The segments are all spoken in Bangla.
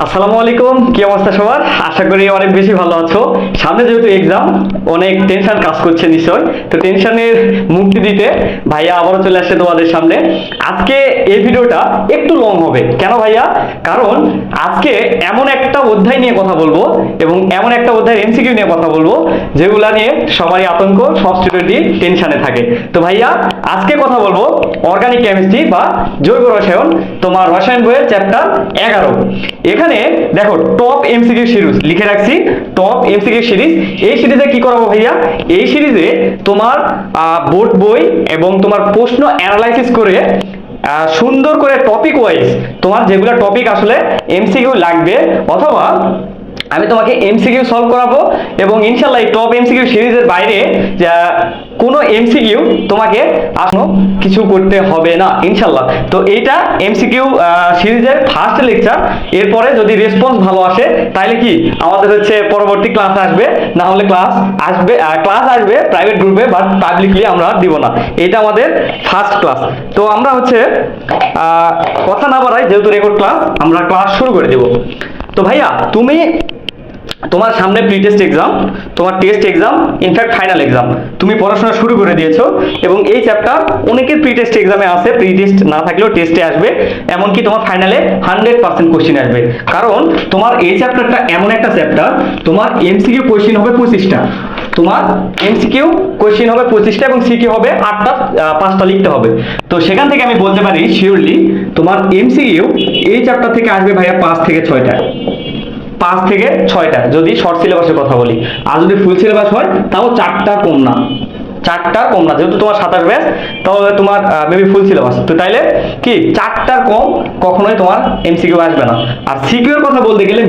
আসসালামু আলাইকুম, কি অবস্থা সবার? আশা করি অনেক বেশি ভালো আছো। সামনে যেহেতু এক্সাম, অনেক টেনশন কাজ করছে নিশ্চয়। তো টেনশনের মুক্তি দিতে ভাইয়া আবারও চলে আসছে তোমাদের সামনে। আজকে এই ভিডিওটা একটু লং হবে। কেন ভাইয়া? কারণ আজকে এমন একটা অধ্যায় নিয়ে কথা বলবো এবং এমন একটা অধ্যায় এমসিকিউ নিয়ে কথা বলবো যেগুলা নিয়ে সবারই আতঙ্ক, সব স্টুডেন্টই টেনশনে থাকে। তো ভাইয়া আজকে কথা বলবো অর্গানিক কেমিস্ট্রি বা জৈব রসায়ন, তোমার রসায়ন বইয়ের চ্যাপ্টার 11। এখানে দেখো টপ এমসিকিউ সিরিজ লিখে রাখছি, টপ এমসিকিউ সিরিজ। এই সিরিজে কি করাবো ভাইয়া? এই সিরিজে তোমার বোর্ড বই এবং তোমার প্রশ্ন অ্যানালাইসিস করে সুন্দর করে টপিক ওয়াইজ তোমার যেগুলো টপিক আসলে এমসিকিউ লাগবে, অথবা আমি তোমাকে এমসিকিউ সলভ করাবো এবং ইনশাআল্লাহ এই টপ এমসিকিউ সিরিজের বাইরে কোনো এমসিকিউ তোমাকে আসলে কিছু করতে হবে না ইনশাআল্লাহ। তো এইটা এমসিকিউ সিরিজের ফার্স্ট লেকচার। এরপরে যদি রেসপন্স ভালো আসে তাহলে কি আমাদের হচ্ছে পরবর্তী ক্লাস আসবে, না হলে ক্লাস আসবে প্রাইভেট গ্রুপে, বাট পাবলিকলি আমরা দিব না। এটা আমাদের ফার্স্ট ক্লাস। তো আমরা হচ্ছে কথা না বাড়াই, যেহেতু রেকর্ড ক্লাস, আমরা ক্লাস শুরু করে দেব। তো ভাইয়া তোমার সামনে প্রি টেস্ট এক্সাম, তোমার test exam, in fact final exam, তুমি পড়াশোনা শুরু করে দিয়েছো এবং এই চ্যাপ্টার অনেকের প্রি টেস্ট এক্সামে আছে, প্রি টেস্ট না থাকলেও টেস্টে আসবে, এমনকি তোমার ফাইনালে 100% কোশ্চেন আসবে। কারণ তোমার এই চ্যাপ্টারটা এমন একটা চ্যাপ্টার, তোমার এমসিকিউ কোশ্চেন হবে 25টা, তোমার এমসিকিউ কোশ্চেন হবে 25টা এবং সিকিউ হবে 5টা লিখতে হবে। তো সেখান থেকে আমি বলতে পারি শিওরলি তোমার এমসিকিউ এই চ্যাপ্টার থেকে আসবে ভাইয়া 5 থেকে 6টা, 5 থেকে 6টা যদি শর্ট সিলেবাসের কথা বলি। আর যদি ফুল সিলেবাস হয় তাও 4টা কম না, যেহেতু তোমার 27 ব্যাচ, তাহলে তোমার মেবি ফুল সিলেবাস, তো তাইলে কি 4টার কম কখনোই তোমার এমসিকিউ আসবে না। আর সিকিউ এর কথা বলতে গেলে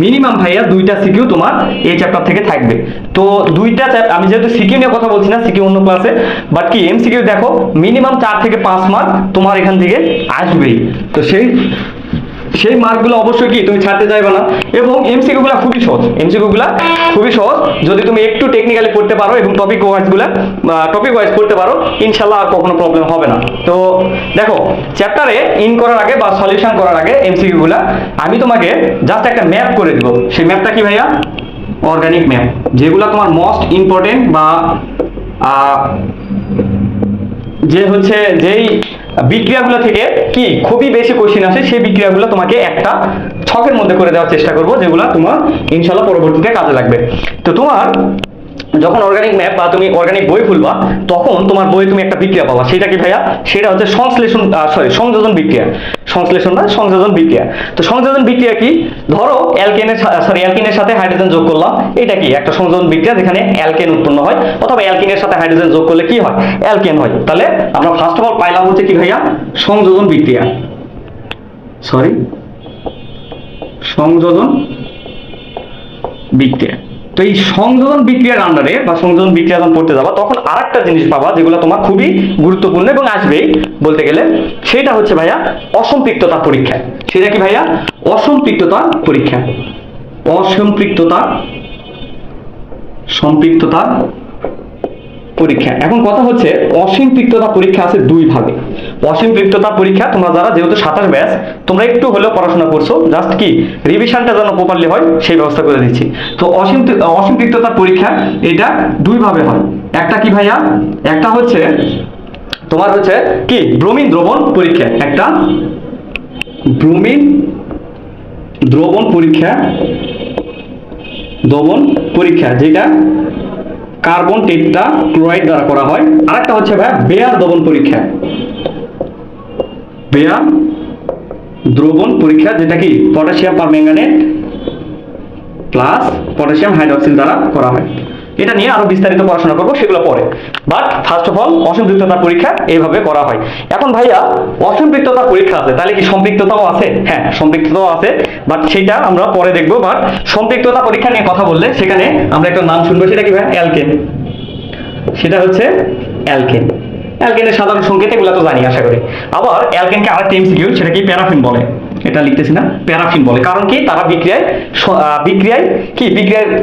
মিনিমাম ভাইয়া 2টা সিকিউ তোমার এই চ্যাপ্টার থেকে থাকবে। তো আমি যেহেতু সিকিউ নিয়ে কথা বলছি না, সিকিউ অন্য ক্লাসে, বাট কি এমসিকিউ দেখো মিনিমাম 4 থেকে 5 মার্ক তোমার এখান থেকে আসবেই। তো সেই মার্কগুলো অবশ্যই কি তুমি ছাড়তে চাইবে না। এবং এমসিকিউগুলো খুবই সহজ, যদি তুমি একটু টেকনিক্যালি পড়তে পারো এবং টপিক ওয়াইজ পড়তে পারো, ইনশাআল্লাহ আর কখনো প্রবলেম হবে না। তো দেখো, চ্যাপ্টারে ইন করার আগে বা সলিউশন করার আগে এমসিকিউগুলো আমি তোমাকে জাস্ট একটা ম্যাপ করে দেব। সেই ম্যাপটা কি ভাইয়া? অর্গানিক ম্যাপ, যেগুলো তোমার মোস্ট ইম্পর্টেন্ট বা যেই বিক্রিয়াগুলো থেকে কি খুবই বেশি কোশ্চেন আসে, সেই বিক্রিয়াগুলো তোমাকে একটা ছকের মধ্যে করে দেওয়ার চেষ্টা করব, যেগুলো তোমার ইনশাআল্লাহ পরবর্তীতে কাজে লাগবে। তো তোমার যখন অর্গানিক ম্যাপ বা তুমি অর্গানিক বই খুলবা, তখন তোমার বই তুমি একটা বিক্রিয়া পাবা। সেটা কি ভাইয়া? সেটা হচ্ছে সংযোজন বিক্রিয়া। সংযোজন বিক্রিয়া। তো সংযোজন বিক্রিয়া কি? ধরো অ্যালকেনের সাথে হাইড্রোজেন যোগ করলাম, এটা কি একটা সংযোজন বিক্রিয়া যেখানে অ্যালকেন উৎপন্ন হয়, অথবা অ্যালকিনের সাথে হাইড্রোজেন যোগ করলে কি হয়? অ্যালকেন হয়। তাহলে আমরা ফার্স্ট অফ অল পাইলাম হচ্ছে কি ভাইয়া? সংযোজন বিক্রিয়া। সংযোজন বিক্রিয়া। তো এই সংযোজন বিক্রিয়ার আন্ডারে বা সংযোজন বিক্রিয়া যখন পড়তে যাবা, তখন আরেকটা জিনিস পাবা যেগুলো তোমার খুবই গুরুত্বপূর্ণ এবং আসবেই বলতে গেলে, সেটা হচ্ছে ভাইয়া অসম্পৃক্ততা পরীক্ষা। সেটা কি ভাইয়া? অসম্পৃক্ততা পরীক্ষা। সম্পৃক্ততা পরীক্ষা। এখন কথা হচ্ছে অসম্পৃক্ততা পরীক্ষা আছে দুই ভাগে। অসম্পৃক্ততা পরীক্ষা তোমরা যারা যেহেতু 27 ব্যাচ, তোমরা একটু হলেও পড়াশোনা করছো, জাস্ট কি রিভিশনটা যেন প্রপারলি হয় সেই ব্যবস্থা করে দিচ্ছি। তো অসম্পৃক্ততা পরীক্ষা এটা দুই ভাবে হয়। একটা কি ভাইয়া? একটা হচ্ছে তোমার হচ্ছে কি ব্রোমিন দ্রবণ পরীক্ষা, একটা ব্রোমিন দ্রবণ পরীক্ষা যেটা কার্বন টেট্রা ক্লোরাইড দ্বারা করা হয়। আরেকটা হচ্ছে ভাইয়া বেয়ার দ্রবণ পরীক্ষা, যেটা কি potassium permanganate plus potassium hydroxide দ্বারা করা হয়। এটা নিয়ে আরো বিস্তারিত পড়াশোনা করবো, সেগুলো পরে। বাট ফার্স্ট অফ অল অসম্পৃক্ততা পরীক্ষা এইভাবে করা হয়। এখন ভাইয়া অসম্পৃক্ততা পরীক্ষা আছে, তাহলে কি সম্পৃক্ততাও আছে? হ্যাঁ, সম্পৃক্ততাও আছে, বাট সেটা আমরা পরে দেখবো। বাট সম্পৃক্ততা পরীক্ষা নিয়ে কথা বললে সেখানে আমরা একটা নাম শুনবো, সেটা কি ভাই? অ্যালকেন। সেটা হচ্ছে অ্যালকেন। অ্যালকেনের সাধারণ সংকেত এগুলো তো জানি আশা করি। আবার অ্যালকেনকে আরেকটা এমসিকিউ, সেটা কি প্যারাফিন বলে। এটা লিখতেছি না, প্যারাফিন বলে। কারণ কি তারা বিক্রিয়ায়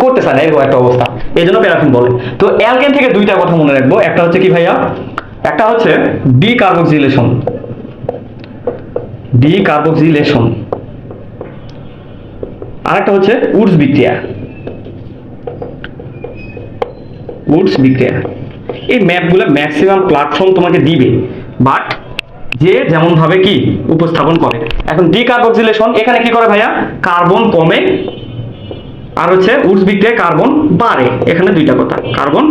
করতে চায় না, এরকম একটা অবস্থা, এই জন্য প্যারাফিন বলে। তো অ্যালকেন থেকে দুইটা কথা মনে রাখবো। একটা হচ্ছে কি ভাইয়া? একটা হচ্ছে ডিকার্বক্সিলেশন। আরেকটা হচ্ছে উডস বিক্রিয়া। উডস বিক্রিয়া, এই ম্যাপগুলো ম্যাক্সিমাম প্ল্যাটফর্ম তোমাকে দিবে, বাট যে যেমন ভাবে কি উপস্থাপন করে। এখন ডিকার্বক্সিলেশন, এখানে কি করে ভাইয়া, কার্বন কমে, আর হচ্ছে উডস বিক্রিয়ায় কার্বন বাড়ে। এখানে দুইটা কথা, কার্বন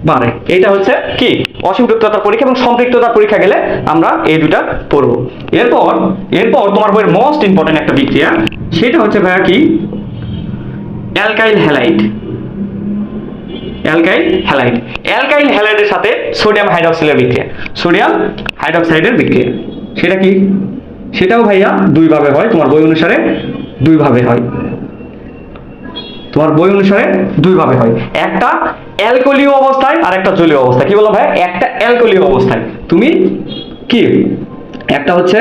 বাড়ে। এটা হচ্ছে কি অসম্পৃক্ততার পরীক্ষা এবং সম্পৃক্ততার পরীক্ষা গেলে আমরা এই দুটা পড়ব। এরপর তোমার বইয়ের মোস্ট ইম্পর্টেন্ট একটা বিক্রিয়া, সেটা হচ্ছে ভাইয়া কি, alkyl halide. Alkyl halide, alkyl হ্যালাইডের সাথে সোডিয়াম হাইড্রক্সাইডের বিক্রিয়া। সোডিয়াম হাইড্রক্সাইডের বিক্রিয়া সেটা কি, সেটাও ভাইয়া দুই ভাবে হয়, তোমার বই অনুসারে দুই ভাবে হয়। তোমার বই অনুসারে দুই ভাবে হয়, একটা অ্যালকোহলীয় অবস্থায় আর একটা জলীয় অবস্থায়। কি বললাম ভাই, একটা অ্যালকোহলীয় অবস্থায়, তুমি কি, একটা হচ্ছে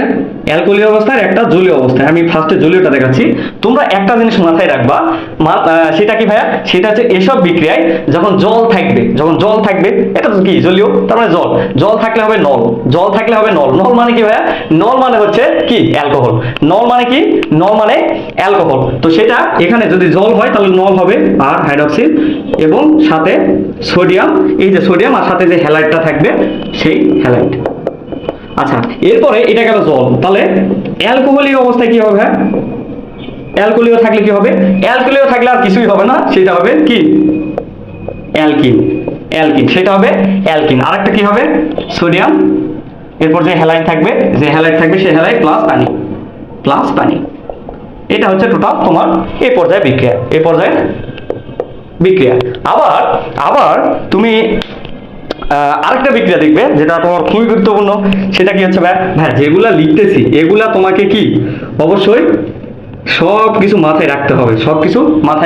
অ্যালকোহলীয় অবস্থায়, একটা জলীয় অবস্থায়। আমি ফার্স্টে জলীয়টা দেখাচ্ছি। তোমরা একটা জিনিস মাথায় রাখবা, সেটা কি ভাইয়া, সেটা হচ্ছে এসব বিক্রিয়ায় যখন জল থাকবে, এটা তো কি জলীয়, তার মানে জল থাকলে হবে নল, জল থাকলে হবে নল। নল মানে কি ভাইয়া, নল মানে হচ্ছে কি অ্যালকোহল, নল মানে কি, নল মানে অ্যালকোহল। তো সেটা এখানে যদি জল হয় তাহলে নল হবে আর হাইড্রক্সিল, এবং সাথে সোডিয়াম, এই যে সোডিয়াম আর সাথে যে হ্যালাইডটা থাকবে সেই হ্যালাইড। আচ্ছা, এরপরে এটা গেল জল, তাহলে অ্যালকোহলীয় অবস্থায় কি হবে, অ্যালকোহলীয় থাকলে কি হবে, অ্যালকোহলীয় থাকলে আর কিছুই হবে না, সেটা হবে কি অ্যালকিন। সেটা হবে অ্যালকিন। আরেকটা কি হবে, সোডিয়াম, এরপর যে হ্যালাইড থাকবে, সেই হ্যালাইড প্লাস পানি। এটা হচ্ছে টোটাল তোমার এই পর্যায়ে বিক্রিয়া। আবার তুমি আরেকটা বিক্রিয়া দেখবে, যেটা তোমার খুবই গুরুত্বপূর্ণ। সেটা কি হচ্ছে ভাই, যেগুলা লিখতেছি এগুলা তোমাকে কি অবশ্যই সব কিছু মাথায়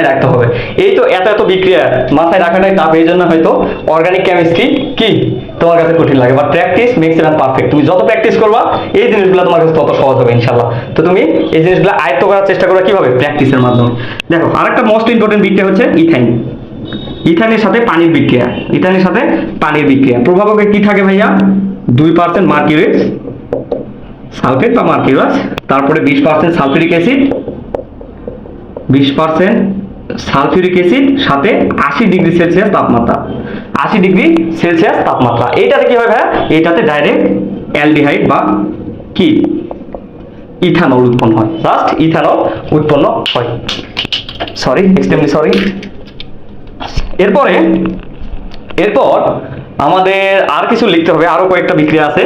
রাখতে হবে। এই তো এত বিক্রিয়া মাথায় রাখাটাই টাফ, এই জন্য হয়তো অর্গানিক কেমিস্ট্রি কি তোমার কাছে কঠিন লাগে, but practice makes it perfect. তুমি যত প্র্যাকটিস করবা এই জিনিসগুলো তোমার কাছে তত সহজ হবে ইনশাআল্লাহ। তো তুমি এই জিনিসগুলো আয়ত্ত করার চেষ্টা করো কিভাবে, প্র্যাকটিসের মাধ্যমে। দেখো, আরেকটা মোস্ট ইম্পর্টেন্ট বিক্রিয়া হচ্ছে ইথাইনের সাথে পানির বিক্রিয়া। প্রভাবকে কি থাকে ভাইয়া, 2% মার্কিউরেট সালফেট বা মার্কিউরাস, তারপরে 20% সালফিউরিক অ্যাসিড, সাথে 80 ডিগ্রি সেলসিয়াস তাপমাত্রা। এইটাতে কি হয় ভাইয়া, এইটাতে ডাইরেক্ট অ্যালডিহাইড বা কি ইথানল উৎপন্ন হয়, এক্সট্রিমলি সরি। এরপর আমাদের আর কিছু লিখতে হবে, আরো কয়েকটা বিক্রিয়া আছে।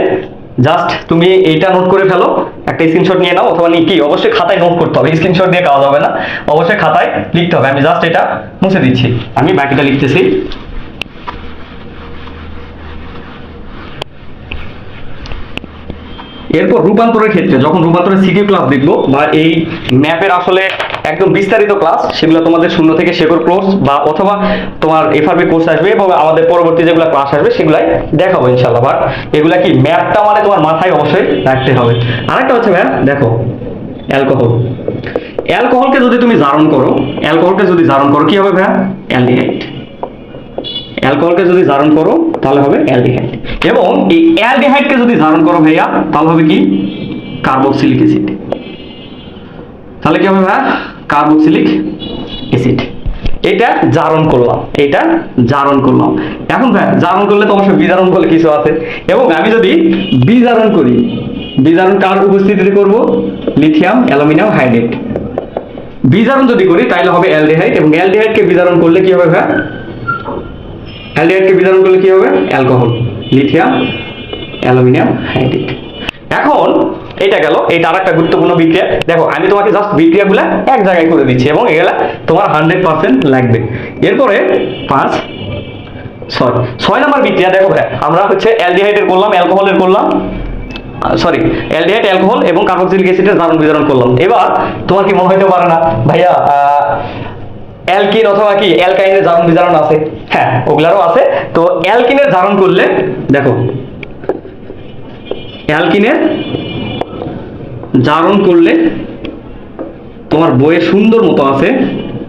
জাস্ট তুমি এইটা নোট করে ফেলো, একটা স্ক্রিনশট নিয়ে নাও, অথবা কি অবশ্যই খাতায় নোট করতে হবে, স্ক্রিনশট দিয়ে কাজ হবে না, অবশ্যই খাতায় লিখতে হবে। আমি জাস্ট এটা মুছে দিচ্ছি, আমি বাকিটা লিখতেছি। এরপর রূপান্তরের ক্ষেত্রে, যখন রূপান্তরের সিকিউ ক্লাস দেখবো, বা এই ম্যাপের আসলে একদম বিস্তারিত ক্লাস, সেগুলো তোমাদের শূন্য থেকে শেখর কোর্স বা অথবা তোমার এফআরবি কোর্স আসবে, এবং আমাদের পরবর্তী যেগুলো ক্লাস আসবে সেগুলাই দেখাবো ইনশাআল্লাহ। বাট এগুলা কি ম্যাপটা মানে তোমার মাথায় অবশ্যই রাখতে হবে। আরেকটা হচ্ছে ভাই, দেখো অ্যালকোহলকে যদি তুমি জারণ করো, কি হবে ভাই, অ্যালকোহলকে যদি জারণ করো তাহলে হবে অ্যালডিহাইড, এবং এই অ্যালডিহাইডকে যদি জারণ করো ভাইয়া তাহলে হবে কি কার্বক্সিলিক অ্যাসিড। তাহলে কি হবে ভাইয়া, কার্বক্সিলিক অ্যাসিড। এটা জারণ করলাম। এখন ভাইয়া জারণ করলে তো অবশ্যই বিজারণ বলে কিছু আছে, এবং আমি যদি বিজারণ করি, বিজারণ কার উপস্থিতিতে করব, লিথিয়াম অ্যালুমিনিয়াম হাইড্রেট। বিজারণ যদি করি তাহলে হবে অ্যালডিহাইড, এবং অ্যালডিহাইডকে বিজারণ করলে কি হবে ভাইয়া, অ্যালকোহল, লিথিয়াম অ্যালুমিনিয়াম হাইড্রেট। এখন এটা গেল, এটা আরেকটা গুরুত্বপূর্ণ বিক্রিয়া। দেখো, আমি তোমাকে জাস্ট বিক্রিয়াগুলা এক জায়গায় করে দিচ্ছি, এবং এগুলা তোমার 100% লাগবে। এরপরে 6 নাম্বার বিক্রিয়া। দেখো ভাই, আমরা হচ্ছে অ্যালডিহাইডের করলাম, অ্যালকোহলের করলাম, অ্যালডিহাইড, অ্যালকোহল এবং কার্বক্সিলিক অ্যাসিডের জারণ বিজারণ করলাম। এবার তোমার কি মনে হইতে পারে না ভাইয়া, অ্যালকিন অথবা কি অ্যালকাইনের জারণ বিজারণ আছে? হ্যাঁ, ওগুলারও আছে। তো অ্যালকিনের জারণ করলে, দেখো অ্যালকিনের জারণ করলে তোমার বইয়ে সুন্দর মতো আছে,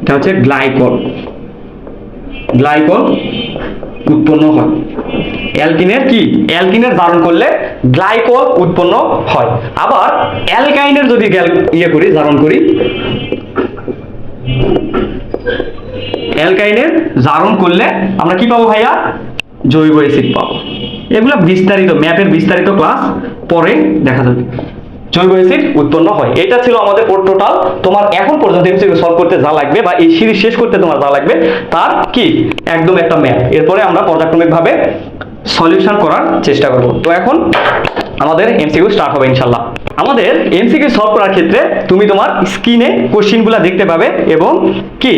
এটা হচ্ছে গ্লাইকল উৎপন্ন হয়। অ্যালকিনের জারণ করলে গ্লাইকল উৎপন্ন হয়। আবার অ্যালকাইনের যদি জারণ করি, অ্যালকাইনের জারণ করলে আমরা কি পাবো ভাইয়া? জৈব অ্যাসিড পাবো। এগুলো বিস্তারিত ম্যাপের বিস্তারিত ক্লাস পরে দেখা যাবে। জৈব অ্যাসিড উৎপন্ন হয়। এটা ছিল আমাদের টোটাল তোমার এখন পর্যন্ত এমসিকিউ সলভ করতে যা লাগবে বা এই সিরিজ শেষ করতে তোমার যা লাগবে তার কি একদম একটা ম্যাপ। এরপরে আমরা পর্যায়ক্রমিকভাবে সলিউশন করার চেষ্টা করব। তো এখন আমাদের এমসিকিউ স্টার্ট হবে ইনশাআল্লাহ। আমাদের এমসিকিউ সলভ করার ক্ষেত্রে তুমি তোমার স্ক্রিনে কোশ্চেনগুলো দেখতে পাবে এবং কি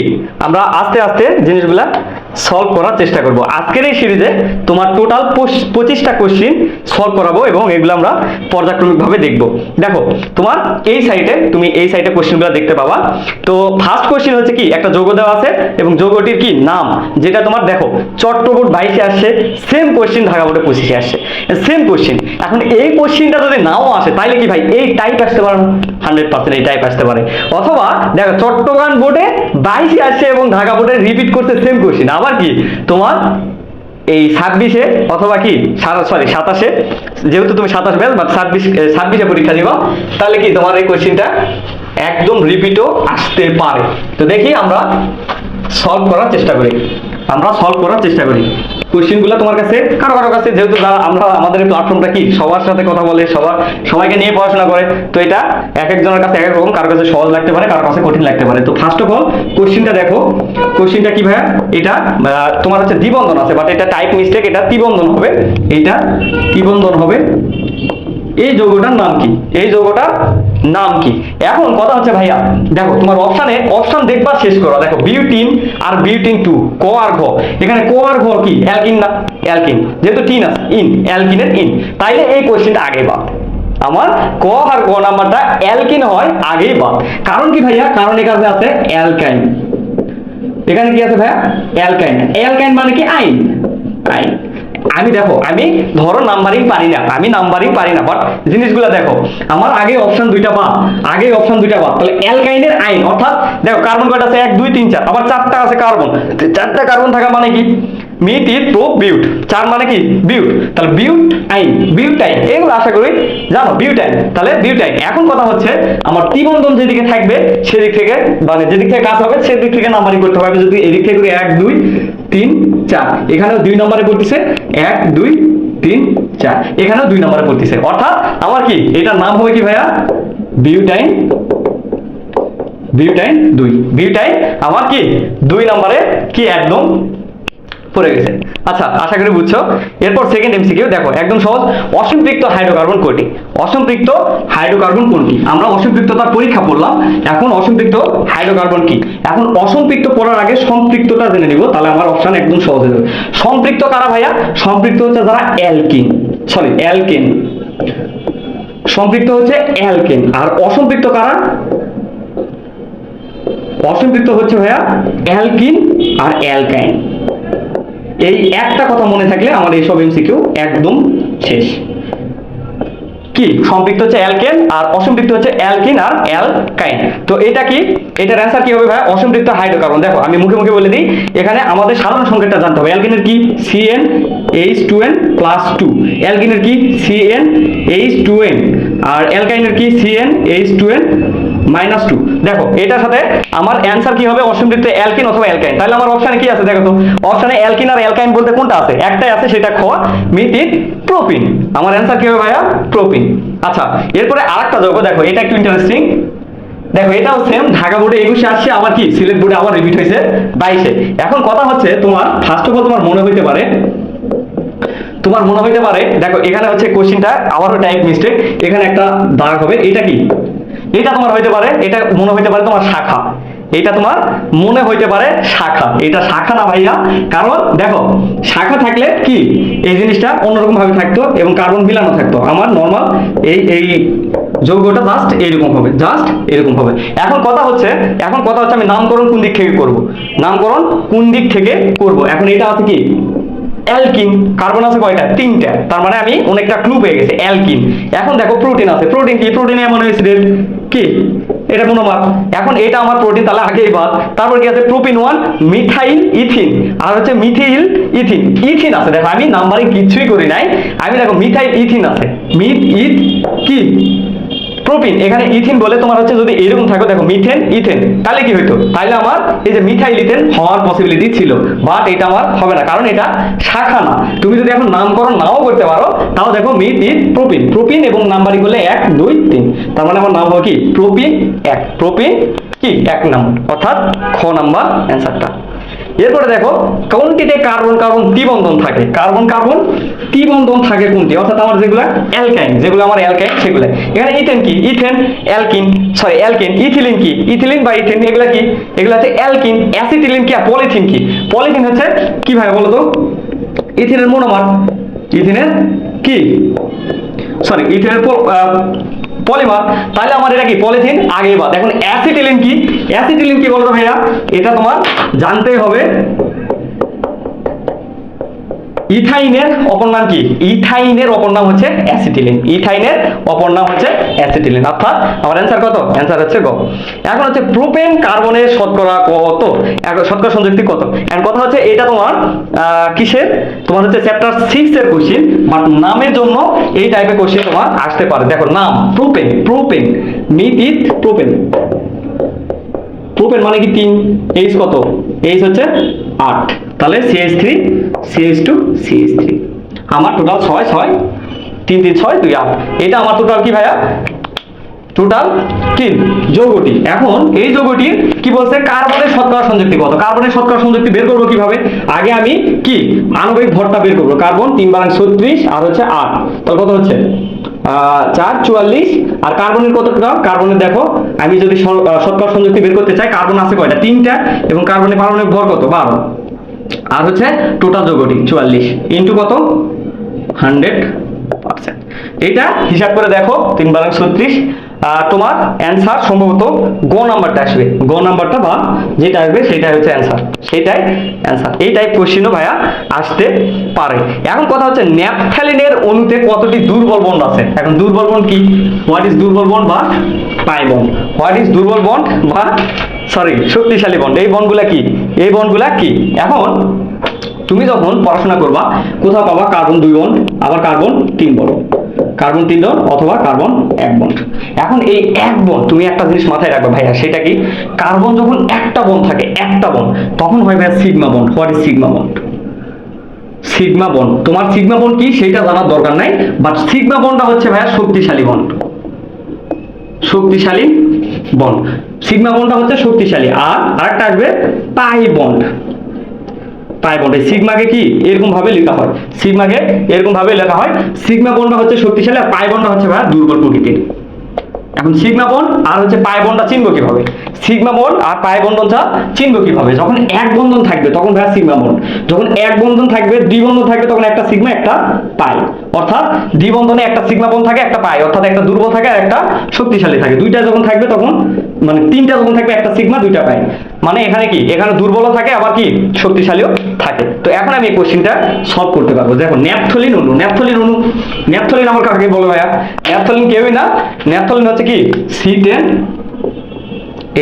আমরা আস্তে আস্তে জিনিসগুলা সলভ করার চেষ্টা করব। আজকের এই সিরিজে তোমার টোটাল 25টা কোশ্চেন সলভ করাবো এবং এগুলো আমরা পর্যায়ক্রমিকভাবে দেখব। দেখো তোমার এই সাইডে তুমি এই সাইডে কোশ্চেনগুলো দেখতে পাবা। তো ফার্স্ট কোশ্চেন হচ্ছে কি একটা যৌগ দেওয়া আছে এবং যৌগটির কি নাম, যেটা তোমার দেখো চট্টবোর্ড 22-এ আসছে, সেম কোশ্চেন ঢাকা বোর্ডে 25-এ আসছে, সেম কোশ্চেন। এখন এই কোশ্চেনটা যদি নাও আসে তাহলে কি ভাই এই টাইপ আসতে পারে না? 100% এই টাইপ আসতে পারে। অথবা দেখো চট্টগ্রাম বোর্ডে 22-এ আসছে এবং ঢাকা বোর্ডে রিপিট করতে সেম কোশ্চেন, আবার কি তোমার এই 26-এ অথবা কি 27-এ, যেহেতু তুমি 27 ব্যাচ বা 26-এ পরীক্ষা দিবা, তাহলে কি তোমার এই কোশ্চেনটা একদম রিপিটও আসতে পারে। তো দেখি আমরা সলভ করার চেষ্টা করি। কোশ্চেনগুলো তোমার কাছে কারো কাছে, যেহেতু আমরা আমাদের প্ল্যাটফর্মটা কি সবার সাথে কথা বলে, সবাইকে নিয়ে পড়াশোনা করে, তো এটা এক একজনের কাছে এক এক রকম, কারো কাছে সহজ লাগতে পারে, কারো কাছে কঠিন লাগতে পারে। তো ফার্স্ট অফ অল কোশ্চেনটা দেখো। কোশ্চেনটা কি ভাইয়া? এটা তোমার হচ্ছে দ্বিবন্ধন আছে, বাট এটা টাইপ মিস্টেক, এটা ত্রিবন্ধন হবে। এটা ত্রিবন্ধন হবে। এই যৌগটার নাম কি? এখন কথা হচ্ছে ভাইয়া দেখো তোমার অপশন দেখবা শেষ করো। দেখো বিউটিন আর বিউটিন 2, ক আর ঘ। এখানে ক আর ঘ কি অ্যালকিন না? অ্যালকিন, যেহেতু টিন আছে ইন, অ্যালকিনের ইন, তাইলে এই কোশ্চেনটা আগে বাদ। আমার ক আর ঘ নাম্বারটা অ্যালকিন হয় আগেই বাদ। কারণ কি ভাইয়া? কারণ এখানে আছে অ্যালকাইন। এখানে কি আছে ভাইয়া? অ্যালকাইন মানে কি আইন। আমি ধরো নাম্বারিং পারি না, বাট জিনিসগুলো দেখো আমার আগে অপশন দুইটা বাদ, তাহলে অ্যালকাইনের আইন, অর্থাৎ দেখো কার্বন কয়টা আছে? 1 2 3 4, আবার 4টা আছে কার্বন। 4টা কার্বন থাকা মানে কি? মিথিল প্রো বিউট, 4 মানে কি বিউট, তাহলে বিউটাইন, এগুলো আশা করি জানো, বিউটাইন, তাহলে বিউটাইন। এখন কথা হচ্ছে আমার ত্রিবন্ধন যেদিকে থাকবে সেদিক থেকে, মানে যেদিক থেকে কাজ হবে সেদিক থেকে নাম্বারিং করতে হবে। যদি এদিক থেকে করি 1 2 3 4, এখানেও 2 নম্বরে পড়তেছে 1 2 3 4, এখানেও 2 নম্বরে পড়তেছে, অর্থাৎ আমার কি এটার নাম হবে কি ভাইয়া? বিউটাইন 2। বিউটাইন আমার কি 2 নম্বরে কি একদম পড়ে গেছে। আচ্ছা, আশা করি বুঝছো। এরপর সেকেন্ড এমসিকিউ দেখো, একদম সহজ। অসম্পৃক্ত হাইড্রোকার্বন কোনটি? আমরা অসম্পৃক্ততার পরীক্ষা পড়লাম, এখন অসম্পৃক্ত হাইড্রোকার্বন কি? এখন অসম্পৃক্ত পড়ার আগে সম্পৃক্তটা জেনে নিব, তাহলে আমার অপশন একদম সহজ হয়ে যাবে। সম্পৃক্ত কারা ভাইয়া? সম্পৃক্ত হচ্ছে যারা অ্যালকিন। সম্পৃক্ত হচ্ছে অ্যালকেন। আর অসম্পৃক্ত কারা? অসম্পৃক্ত হচ্ছে ভাইয়া অ্যালকিন আর অ্যালকাইন। এই একটা কথা মনে থাকলে আমার এইসব এমসিকিউ একদম শেষ। কি সম্পৃক্ত হচ্ছে অ্যালকেন আর অসম্পৃক্ত হচ্ছে অ্যালকিন আর অ্যালকাইন। তো এটা কি? এটার অ্যান্সার কি হবে ভাই? অসম্পৃক্ত হাইড্রোকার্বন। দেখো আমি মুখে মুখে বলে দিই, এখানে আমাদের সাধারণ সংকেতটা জানতে হবে। অ্যালকিনের কি? CnH2n+2। অ্যালকিনের কি? CnH2n। আর অ্যালকাইনের কি? CnH2n-2। দেখো এটার সাথে আমার অ্যান্সার কি হবে? অসম্পৃক্ত অ্যালকিন অথবা অ্যালকাইন। তাহলে আমার অপশনে কি আছে দেখো তো? অপশনে অ্যালকিন আর অ্যালকাইন বলতে কোনটা আছে? একটাই আছে, সেটা খ, মিথিল প্রোপিন। আমার অ্যান্সার কি হবে ভাইয়া? প্রোপিন। আচ্ছা, এরপরে আরেকটা যৌগ দেখো, এটা একটু ইন্টারেস্টিং। দেখো এটাও সেম, ঢাকা বোর্ডে 21-এ আসছে, আবার কি সিলেট বোর্ডে আবার রিপিট হয়েছে 22-এ। এখন কথা হচ্ছে তোমার ফার্স্ট অফ অল তোমার মনে হইতে পারে দেখো এখানে হচ্ছে কোশ্চেনটা আবারও টাইপ মিস্টেক, এখানে একটা দাগ হবে। এটা কি? এটা তোমার হইতে পারে, এটা মনে হইতে পারে তোমার শাখা। এটা তোমার মনে হইতে পারে শাখা। এটা শাখা না ভাইয়া, কারণ দেখো শাখা থাকলে কি এই জিনিসটা অন্যরকম ভাবে থাকতো এবং কার্বন মিলানো থাকতো। আমার নর্মাল এই যৌগটা জাস্ট এরকম হবে। এখন কথা হচ্ছে আমি নামকরণ কোন দিক থেকে করব? এখন এটা আছে কি? অ্যালকিন। কার্বন আছে কয়টা? 3টা। তার মানে আমি অনেকটা ক্লু পেয়ে গেছি, অ্যালকিন। এখন দেখো প্রোটিন আছে। প্রোটিন কি? প্রোটিনে অ্যামিনো অ্যাসিড কি? এটা মনোমার। এখন এটা আমার প্রোটিন, তাহলে আগেই বাদ। তারপর কি আছে? প্রোপিন 1, মিথাইল ইথিন, আর হচ্ছে মিথিল ইথিন আছে। দেখো আমি নাম্বারিং কিছুই করি নাই, আমি দেখো মিথাইল ইথিন আছে। কি প্রোপিন, এখানে ইথিন বলে তোমার হচ্ছে যদি এরকম থাকো, দেখো মিথেন ইথেন, তাহলে কি হইতো, তাহলে আমার এই যে মিথাইল ইথেন হওয়ার পসিবিলিটি ছিল, বাট এটা আমার হবে না, কারণ এটা শাখা না। তুমি যদি এখন নামকরণ নাও করতে পারো, তাও দেখো মিথ ইথ প্রোপিন, প্রোপিন এবং নাম্বারিং করলে 1 2 3, তার মানে আমার নাম হবে কি প্রোপিন 1, প্রোপিন কি 1 নাম্বার, অর্থাৎ খ নাম্বার অ্যান্সারটা। এরপরে দেখো কোনটিতে কার্বন কার্বন দ্বিবন্ধন থাকে, কার্বন কার্বন দ্বিবন্ধন থাকে কোনটি, অর্থাৎ আমার যেগুলো অ্যালকাইন, যেগুলো আমার অ্যালকাইন সেগুলো। এখানে ইথেন কি, ethane alkene, sorry alkene, ethylene কি, ইথিলিন বা ইথেন এগুলা কি, এগুলো হচ্ছে অ্যালকিন, অ্যাসিটিলিন কি, আর পলিথিন কি, পলিথিন হচ্ছে কি ভাই বলো তো, ইথিনের মনোমার, ইথিনের কি, সরি ইথিনের পলিমার, তাহলে আমার এটা কি পলিথিন আগে বাদ। এখন অ্যাসিটিলিন কি, অ্যাসিটিলিন কি বলতো ভাইয়া, এটা তোমার জানতেই হবে। ইথাইনের অপর নাম কি, ইথাইনের অপর নাম হচ্ছে অ্যাসিটিলিন, ইথাইনের অপর নাম হচ্ছে অ্যাসিটিলিন, অর্থাৎ আমার অ্যান্সার কত, অ্যান্সার হচ্ছে গ। এখন হচ্ছে প্রোপেন কার্বনের শতকরা কত, শতকরা সংযুক্তি কত, এন্ড কথা হচ্ছে এটা তোমার কিসের, তোমার হচ্ছে চ্যাপ্টার 6 এর কোশ্চেন, বাট নামের জন্য এই টাইপের কোশ্চেন তোমার আসতে পারে। দেখো নাম propane, propane meth eth propane, propane মানে কি 3, এইচ কত, এইচ হচ্ছে 8, তাহলে CH3 CH2 CH3, আমার টোটাল 6 6 3 3 6 2 8, এটা আমার টোটাল কি ভাইয়া, টোটাল 3 যৌগটি। এখন এই যৌগটির কি বলছে, কার্বনের শতকরা সংযুক্তি কত, কার্বনের শতকরা সংযুক্তি বের করবো কিভাবে, আগে আমি কি আণবিক ভরটা বের করবো, কার্বন 3 বারাং 36 আর হচ্ছে 8, তাহলে কত হচ্ছে 4 44, আর কার্বনের কতটা, কার্বনের দেখো আমি যদি শতকরা সংযুক্তি বের করতে চাই, কার্বন আছে কয়টা 3টা, এবং কার্বনের পারমাণবিক ভর কত 12, আর হচ্ছে টোটাল যৌগটি 44 ইনটু কত 100%, এটা হিসাব করে দেখো 3 বারাং 36, তোমার অ্যান্সার সম্ভবত গ নাম্বারটা আসবে, গ নাম্বারটা বা যেটা আসবে সেটাই হচ্ছে অ্যান্সার, সেটাই অ্যান্সার। এই টাইপ কোশ্চেনও ভাইয়া আসতে পারে। এখন কথা হচ্ছে ন্যাপথ্যালিনের অণুতে কতটি দুর্বল বন্ড আছে। এখন দুর্বল বন্ড কি, হোয়াট ইজ দুর্বল বন্ড বা পাই বন্ড, হোয়াট ইজ দুর্বল বন্ড বা সরি শক্তিশালী বন্ড, এই বন্ডগুলা কি, এই বন্ডগুলা কি। এখন তুমি যখন পড়াশোনা করবা কোথাও পাবা কার্বন 2 বন্ড, আবার কার্বন 3 বন্ড, কার্বন 3 বন্ড অথবা কার্বন 1 বন্ড। এখন এই 1 বন্ড তুমি একটা জিনিস মাথায় রাখবে ভাইয়া, সেটা কি, কার্বন যখন একটা বন্ড থাকে, একটা বন্ড, তখন হয় ভাইয়া sigma bond. What is sigma bond, sigma bond, তোমার সিগমা বন্ড কি সেটা জানার দরকার নাই, বাট সিগমা বন্ডটা হচ্ছে ভাইয়া শক্তিশালী বন্ড, শক্তিশালী বন্ড, সিগমা বন্ডটা হচ্ছে শক্তিশালী। আর আরেকটা আসবে পাই বন্ড, পাই বন্ড, সিগমাকে কি এরকম ভাবে লেখা হয়, সিগমাকে এরকম ভাবে লেখা হয়, সিগমা বন্ডটা হচ্ছে শক্তিশালী আর পাই বন্ডটা হচ্ছে ভাই দুর্বল প্রকৃতির। এখন সিগমা বন্ড আর হচ্ছে পাই বন্ডটা চিনবো কিভাবে, সিগমা বন্ড আর পাই বন্ধনটা চিনবো কিভাবে, যখন এক বন্ধন থাকবে তখন ভাই সিগমা বন্ড, যখন এক বন্ধন থাকবে দ্বিবন্ধন থাকবে তখন একটা সিগমা একটা পাই, অর্থাৎ দ্বিবন্ধনে একটা সিগমা বন্ড থাকে একটা পাই, অর্থাৎ একটা দুর্বল থাকে আর একটা শক্তিশালী থাকে, দুইটা যখন থাকবে তখন মানে 3টা যখন থাকবে একটা সিগমা 2টা পাই, মানে এখানে কি, এখানে দুর্বলও থাকে আবার কি শক্তিশালীও থাকে। তো এখন আমি এই কোশ্চেনটা সলভ করতে পারবো। দেখো ন্যাপথলিন অণু, ন্যাপথলিন অণু, ন্যাপথলিন আমার কাকে বলে ভাইয়া, ন্যাপথলিন কেউই না, ন্যাপথলিন হচ্ছে কি C10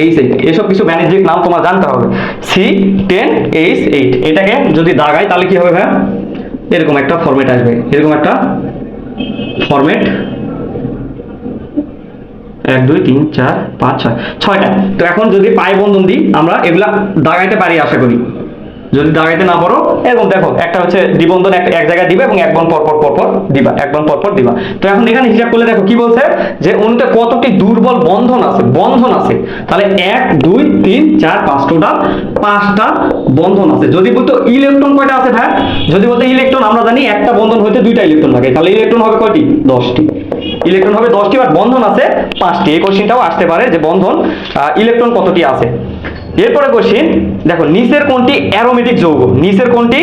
H8, এসব কিছু বাণিজ্যিক নাম তোমার জানতে হবে। C10 H8, এটাকে যদি দাগাই তাহলে কি হবে ভাইয়া, এরকম একটা ফরম্যাট আসবে, এরকম একটা ফরম্যাট, 1 2 3 4 5 6 6টা। তো এখন যদি পাই বন্ধন দিই আমরা এগুলা দাগাইতে পারি আশা করি, যদি দাগাইতে না পারো এরকম দেখো একটা হচ্ছে দ্বিবন্ধন এক জায়গায় দিবে এবং 1 বন্ড পর পর দিবা, 1 বন্ড পর দিবা। তো এখন এখানে হিসাব করলে দেখো কি বলছে যে অণুতে কতটি দুর্বল বন্ধন আছে, বন্ধন আছে, তাহলে 1 2 3 4 5 টোটাল 5টা বন্ধন আছে। যদি বলতো ইলেকট্রন কয়টা আছে ভাই, যদি বলতো ইলেকট্রন আমরা জানি একটা বন্ধন হইতে 2টা ইলেকট্রন লাগে, তাহলে ইলেকট্রন হবে কয়টি, 10টি, ইলেকট্রন হবে 10টি, বাট বন্ধন আছে 5টি। এই কোশ্চেনটাও আসতে পারে যে বন্ধন ইলেকট্রন কতটি আছে। এরপরে কোশ্চেন দেখো নিচের কোনটি অ্যারোমেটিক যৌগ, নিচের কোনটি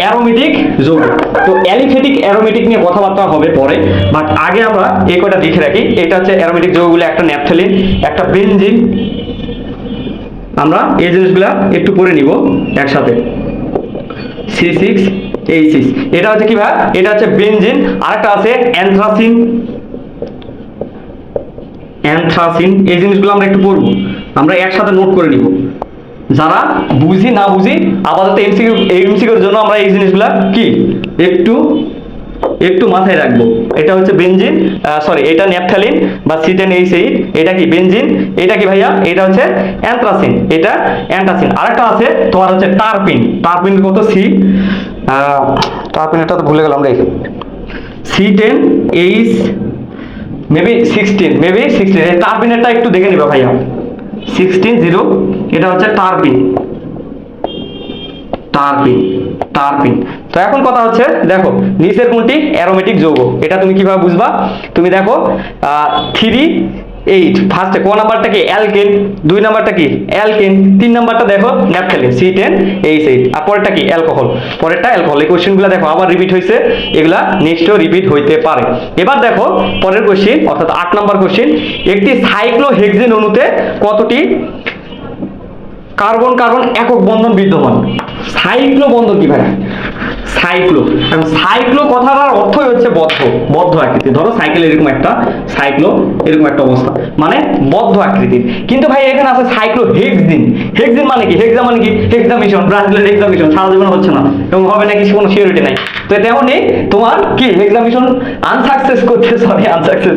অ্যারোমেটিক যৌগ। তো অ্যালিফেটিক অ্যারোমেটিক নিয়ে কথাবার্তা হবে পরে, বাট আগে আমরা এই কয়টা লিখে রাখি। এটা হচ্ছে অ্যারোমেটিক যৌগগুলো, একটা ন্যাপথলিন, একটা বেনজিন, আমরা এই জিনিসগুলা একটু পরে নিব একসাথে। C6H6, এটা হচ্ছে কি ভাই, এটা হচ্ছে বেনজিন, আরেকটা আছে অ্যানথ্রাসিন, অ্যানথ্রাসিন, এই জিনিসগুলো আমরা একটু পড়বো, আমরা একসাথে নোট করে নিব। যারা বুঝি না বুঝি আপাতত এমসিকিউর জন্য আমরা এই জিনিসগুলা কি একটু একটু মাথায় রাখবো, এটা হচ্ছে বেনজিন, সরি এটা ন্যাপথালিন বা C10H8, এটা কি বেনজিন, এটা কি ভাইয়া, এটা হচ্ছে অ্যান্থ্রাসিন, এটা অ্যান্টাসিন। আরেকটা আছে তোমার হচ্ছে টারপিন, টারপিন কত টারপিন এটা তো ভুলে গেলাম রে, C10H মেবি 16 এই টারপিনেরটা একটু দেখে নিবা ভাইয়া, 16 এটা হচ্ছে টারপিন। তো এখন কথা হচ্ছে দেখো নিচের কোনটি অ্যারোমেটিক যৌগ, এটা তুমি কিভাবে বুঝবা, তুমি দেখো 3 8 ফার্স্টে কোন নাম্বারটা কি অ্যালকেন, 2 নাম্বারটা কি অ্যালকেন, 3 নাম্বারটা দেখো ন্যাপথালিন C10H8, আর পরেরটা কি অ্যালকোহল, পরেরটা অ্যালকোহল। এই কোশ্চেনগুলো দেখো আবার রিপিট হয়েছে, এগুলা নেক্সটও রিপিট হইতে পারে। এবার দেখো পরের কোশ্চেন অর্থাৎ 8 নাম্বার কোশ্চেন, একটি সাইক্লোহেক্সেন অণুতে কতটি কার্বন কার্বন একক বন্ধন বিদ্যমান। সাইক্লো বন্ধন কি ভাই, সাইক্লো, এখন সাইক্লো কথাটার অর্থই হচ্ছে বদ্ধ আকৃতি। ধরো সাইকেল এরকম একটা, সাইক্লো এরকম একটা অবস্থা, মানে বদ্ধ আকৃতির। কিন্তু ভাই এখানে আছে সাইক্লোহেক্সিন, হেক্সিন মানে কি, হেক্সা মানে কি হেক্সামিশন, ব্রাজিলের হেক্সামিশন সারা জীবন হচ্ছে না এবং হবে নাকি কোনো সিওরিটি নাই। তো তেমনই তোমার কি হেক্সামিশন আনসাকসেস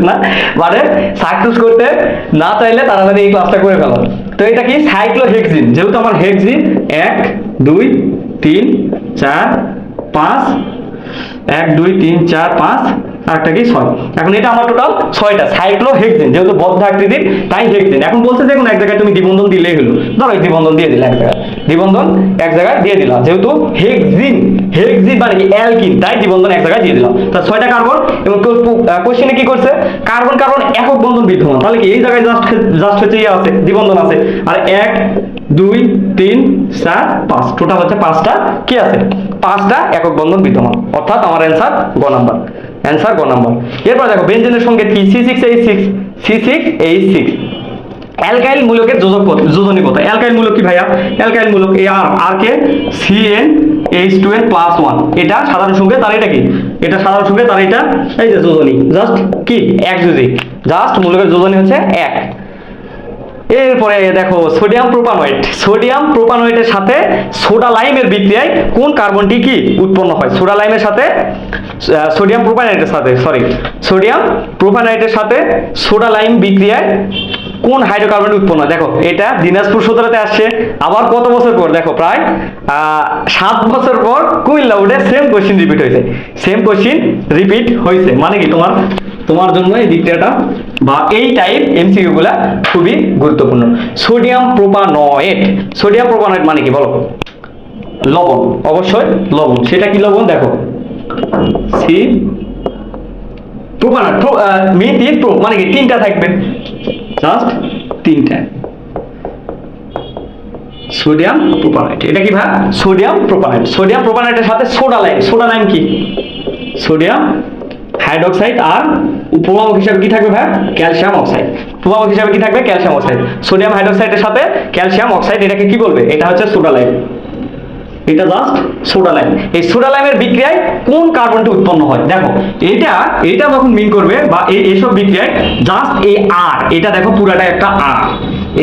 না, মানে সাকসেস করতে না চাইলে তাড়াতাড়ি এই ক্লাসটা করে ফেলো। তো এটা কি সাইক্লোহেক্সিন, যেহেতু আমার হেক্সিন 1 2 3 4 5, 1 2 3 4 5, আরেকটা কি 6। এখন এটা আমার টোটাল 6টা সাইক্লোহেক্সিন, যেহেতু বদ্ধ আকৃতির তাই হেক্সিন। এখন বলছে যে কোন এক জায়গায় তুমি দ্বিবন্ধন দিলেই হলো, ধরো এই দ্বিবন্ধন দিয়ে দিলা এক জায়গায়, দ্বিবন্ধন এক জায়গায় দিয়ে দিলাম, যেহেতু হেক্সিন মানে কি অ্যালকিন, তাই দ্বিবন্ধন এক জায়গায় দিয়ে দিলাম। তা 6টা কার্বন, এবং কোশ্চেনে কি করছে কার্বন কার্বন একক বন্ধন বিদ্যমান, তাহলে কি এই জায়গায় জাস্ট হচ্ছে ইয়ে আছে, দ্বিবন্ধন আছে, আর 1 2 3 4 5 টোটাল হচ্ছে 5টা কি আছে, 5টা একক বন্ধন বিদ্যমান, অর্থাৎ আমার অ্যান্সার গ নাম্বার, অ্যান্সার গ নাম্বার। এরপর দেখো বেনজেনের সঙ্গে কি C6H6 অ্যালকাইল মূলকের যোজনী কথা। অ্যালকাইল মূলক কি ভাইয়া, অ্যালকাইল মূলক এই আর কে CnH2n+1, এটা সাধারণ সংকেত, তার এটা কি, এটা সাধারণ সংকেত, তার এটা এই যে যোজনী, জাস্ট কি একযোজী, জাস্ট মূলকের যোজনী হচ্ছে 1। এরপরে দেখো সোডিয়াম প্রোপানয়েটের সাথে সোডা লাইমের বিক্রিয়ায় কোন কার্বনটি কি উৎপন্ন হয়। সোডা লাইমের সাথে সোডিয়াম প্রোপানয়েটের সাথে সোডা লাইম বিক্রিয়ায় কোন হাইড্রোকার্বন উৎপন্ন হয়। দেখো এটা দিনাজপুর সদরেতে আসছে, আবার কত বছর পর, দেখো প্রায় 7 বছর পর কুমিল্লা উঠে সেম কোশ্চিন রিপিট হয়েছে, মানে কি তোমার জন্য এই বিক্রিয়াটা বা এই টাইপ এমসিকিউ গুলা খুবই গুরুত্বপূর্ণ। সোডিয়াম প্রোপানয়েট মানে কি বলো, লবণ, অবশ্যই লবণ। সেটা কি লবণ, দেখো সি প্রোপানয়েট মানে কি 3টা থাকবে, জাস্ট 3টা সোডিয়াম প্রোপানয়েট। এটা কি ভাই সোডিয়াম প্রোপানয়েটের সাথে সোডা লাইম কি সোডিয়াম হাইড্রোক্সাইড, আর প্রভাবক হিসাবে কি থাকবে ভাই ক্যালসিয়াম অক্সাইড, প্রভাবক হিসাবে কি থাকবে ক্যালসিয়াম অক্সাইড। সোডিয়াম হাইড্রোক্সাইডের সাথে ক্যালসিয়াম অক্সাইড, এটাকে কি বলবে, এটা হচ্ছে সোডা লাইম, এটা জাস্ট সোডা লাইম। এই সোডা লাইমের বিক্রিয়ায় কোন কার্বনটি উৎপন্ন হয়। দেখো এটা যখন মিন করবে বা এইসব বিক্রিয়ায় জাস্ট এই আর, এটা দেখো পুরাটা একটা আর,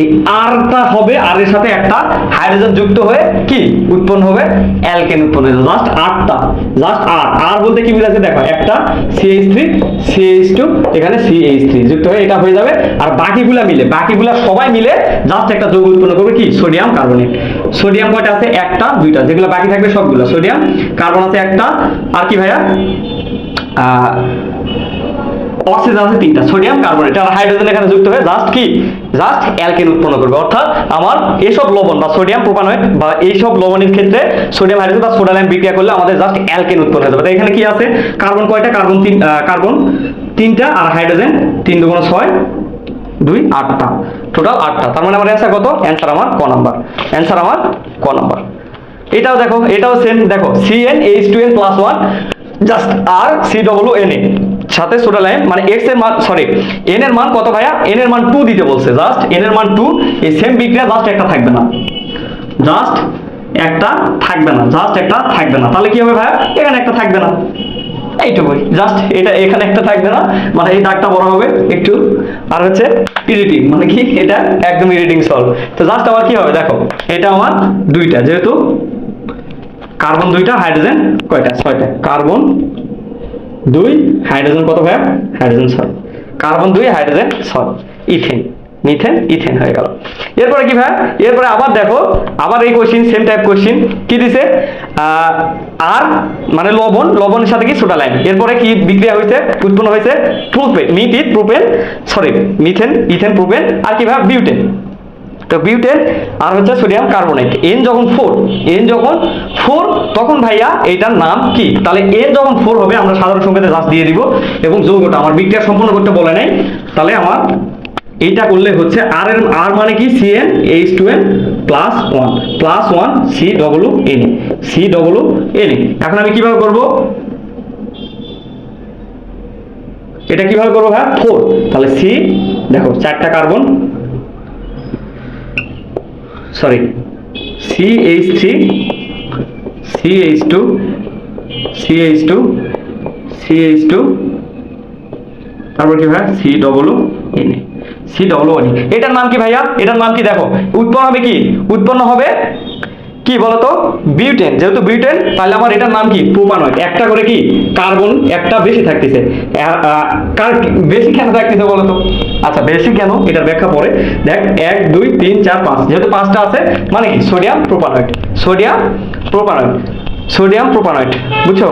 এই আরটা হবে, আর এর সাথে একটা হাইড্রোজেন যুক্ত হয়ে কি উৎপন্ন হবে অ্যালকেন উৎপন্ন হবে, জাস্ট আর বলতে কি বোঝাচ্ছে, দেখো একটা CH3 CH2 এখানে CH3 যুক্ত হয়ে এটা হয়ে যাবে, আর বাকিগুলা সবাই মিলে জাস্ট একটা যৌগ উৎপন্ন করবে কি সোডিয়াম কার্বনেট। সোডিয়াম কয়টা আছে, 1টা 2টা, যেগুলো বাকি থাকবে সবগুলো সোডিয়াম, কার্বন আছে 1টা, আর কি ভাইয়া অক্সিজেন আছে 3টা, সোডিয়াম কার্বনেট আর হাইড্রোজেন এখানে যুক্ত হয়ে জাস্ট অ্যালকেন উৎপন্ন করবে। অর্থাৎ আমার এইসব লবণ বা সোডিয়াম প্রোপানয়েট বা এইসব লবণের ক্ষেত্রে সোডিয়াম হাইড্রোজেন বা সোডা লাইম বিক্রিয়া করলে আমাদের জাস্ট অ্যালকেন উৎপন্ন হয়ে যাবে। তাই এখানে কি আছে, কার্বন কয়টা, কার্বন 3টা, আর হাইড্রোজেন 3 2 6 2 8টা, টোটাল 8টা। তার মানে আমার অ্যান্সার কত, অ্যান্সার আমার ক নাম্বার। এটাও দেখো, এটাও সেম, দেখো CnH2n+1 জাস্ট আর COONA সাথে সোডা লাইম, মানে x এর মান n এর মান কত ভাইয়া, n এর মান 2 দিতে বলছে, জাস্ট n এর মান 2। এই সেম বিক্রিয়া জাস্ট একটা থাকবে না, তাহলে কি হবে ভাইয়া, এখানে একটা থাকবে না, এইটুকুই জাস্ট, এটা এখানে একটা থাকবে না, মানে এই দাগটা বড় হবে একটু, আর হচ্ছে ইরিডিং, মানে কি এটা একদম ইরিডিং সল্ট। তো জাস্ট আমার কি হবে, দেখো এটা আমার 2টা, যেহেতু কার্বন 2টা, হাইড্রোজেন কয়টা 6টা, কার্বন 2 হাইড্রোজেন কত ভাইয়া? Hydrogen 6, carbon 2 hydrogen 6, ethane, methane, ethane হয়ে গেল। এরপরে কি ভাই? এরপরে আবার দেখো, আবার এই কোশ্চিন, সেম টাইপ কোশ্চিন কি দিছে, আর মানে লবণ, লবণের সাথে কি সোডা লাইম, এরপরে কি বিক্রিয়া হয়েছে, উৎপন্ন হয়েছে প্রোপেন, মিথেন, ইথেন, প্রোপেন, আর কি ভাই? বিউটেন। তো বিউটেন আর হচ্ছে সোডিয়াম কার্বনেট, এন যখন 4 তখন ভাইয়া এইটার নাম কি? তাহলে এন যখন 4 হবে আমরা সাধারণ সংকেতে জাস্ট দিয়ে দিব, এবং যৌগটা আমার বিক্রিয়া সম্পন্ন করতে বলে নাই, তাহলে আমার এইটা করলে হচ্ছে আর মানে কি? CnH2n +1 CWNA। এখন আমি কিভাবে করব এটা? কিভাবে করবো ভাই? 4, তাহলে C, দেখো 4টা carbon, sorry CH3 CH2 CH2 CH2, তারপর কি ভাই? CWNA। এটার নাম কি ভাইয়া? এটার নাম কি? দেখো উৎপন্ন হবে কি? উৎপন্ন হবে কি বলতো? বিউটেন। যেহেতু বিউটেন, তাহলে আমার এটার নাম কি? প্রোপানয়েড। একটা করে কি কার্বন একটা বেশি থাকতেছে, কার বেশি কেন থাকতেছে বলতো? আচ্ছা বেশি কেন এটার ব্যাখ্যা পরে দেখ। 1 2 3 4 5, যেহেতু 5টা আছে মানে কি? সোডিয়াম প্রোপানয়েড, বুঝছো?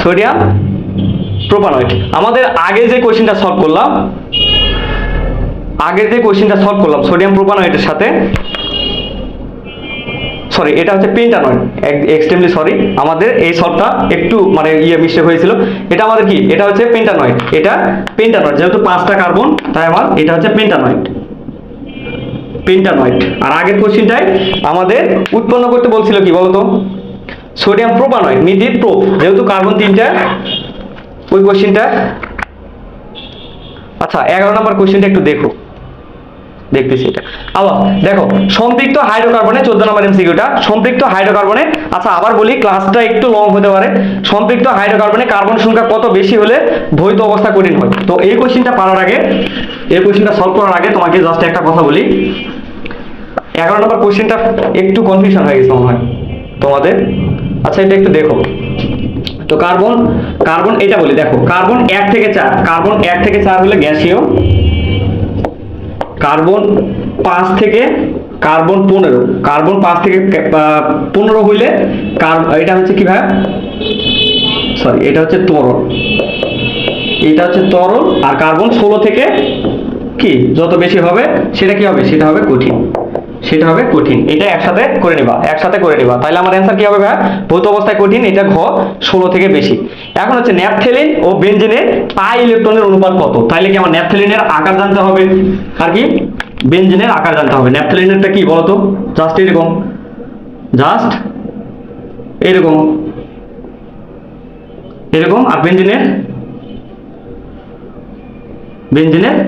Sodium propanoate. আমাদের আগে যে কোশ্চেনটা সলভ করলাম, সোডিয়াম প্রোপানয়েডের সাথে, সরি এটা হচ্ছে পেন্টানয়েড, এক্সট্রিমলি সরি, আমাদের এই সলভটা একটু মানে মিস্টেক হয়েছিল। এটা আমাদের কি? এটা হচ্ছে পেন্টানয়েড, এটা পেন্টানয়েড, যেহেতু 5টা কার্বন, তাই আমার এটা হচ্ছে পেন্টানয়েড। আর আগের কোশ্চেনটাই আমাদের উৎপন্ন করতে বলছিল কি বলতো? সোডিয়াম প্রোপানয়েড, মিথিল প্রোপ, যেহেতু কার্বন 3টা, ওই কোশ্চেনটা। আচ্ছা 11 নম্বর কোশ্চেনটা একটু দেখতেছি এটা। আবার দেখো সম্পৃক্ত হাইড্রোকার্বনে, 14 নম্বর এমসিকিউটা, সম্পৃক্ত হাইড্রোকার্বনে। আচ্ছা আবার বলি, ক্লাসটা একটু লং হতে পারে। সম্পৃক্ত হাইড্রোকার্বনে কার্বন সংখ্যা কত বেশি হলে দ্বৈত অবস্থা কঠিন হয়? তো এই কোশ্চেনটা পারার আগে, এই কোশ্চেনটা সলভ করার আগে তোমাকে জাস্ট একটা কথা বলি। 11 নম্বর কোশ্চেনটা একটু কনফিউশন হয়ে গেছে মনে হয় তোমাদের। আচ্ছা এটা একটু দেখো তো। কার্বন এটা বলি, দেখো কার্বন 1 থেকে 4 হলে গ্যাসীয়, কার্বন 5 থেকে 15 হইলে এটা হচ্ছে কি ভাই? সরি এটা হচ্ছে তরল, আর কার্বন 16 থেকে কি যত বেশি হবে সেটা কি হবে? সেটা হবে কঠিন। এটা একসাথে করে নিবা, তাহলে আমার অ্যান্সার কি হবে ভাই? ভৌত অবস্থায় কঠিন, এটা ঘ 16 থেকে বেশি। এখন হচ্ছে ন্যাপথেলিন ও বেনজেনের পাই ইলেকট্রনের অনুপাত কত? তাইলে কি আমার ন্যাপথেলিনের আকার জানতে হবে, আর কি বেনজেনের আকার জানতে হবে। ন্যাপথেলিনেরটা কি বলতো? জাস্ট এরকম, আর বেনজেনের